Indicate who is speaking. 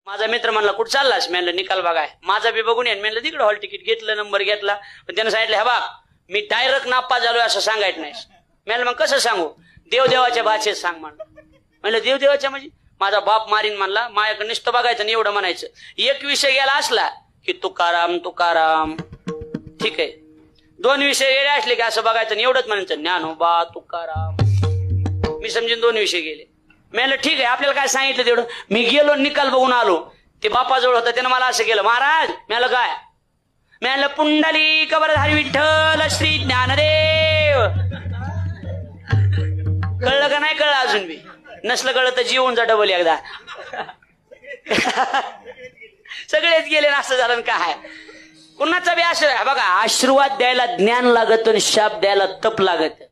Speaker 1: माझा मित्र म्हणला कुठं चाललास? म्हणलं निकाल बघाय. माझा बी बघून येईन. म्हणलं तिकडे हॉल तिकीट घेतलं, नंबर घेतला. पण त्यानं सांगितलं, हे बघ मी डायरेक्ट नापास झालोय असं सांगायचं नाही. म्हणलं मग कसं सांगू? देवदेवाच्या भाषेत सांग म्हणलं. म्हणलं देवदेवाच्या म्हणजे? माझा बाप मारीन म्हणला. माझ्याकडे नुसतं बघायचं आणि एवढं म्हणायचं. एक विषय गेला असला की तुकाराम तुकाराम, ठीक आहे. दोन विषय गेले असले की असं बघायचं आणि एवढंच म्हणायचं ज्ञानोबा तुकाराम. मी समजून दोन विषय गेले. म्हणलं ठीक आहे, आपल्याला काय सांगितलं तेवढं. मी गेलो निकाल बघून आलो. ते बापाजवळ होतं, त्यानं मला असं केलं, महाराज. म्हणलं काय? म्हणलं पुंडली कबरधारी विठ्ठल श्री ज्ञानदेव. कळलं का नाही कळलं अजून बी? नसलं कळलं तर जीवन जा डबल एकदा. सगळेच गेले ना, असं झालं काय? कुणाचा बी आशीर्वाद बघा, आशीर्वाद द्यायला ज्ञान लागत आणि शाप द्यायला तप लागत.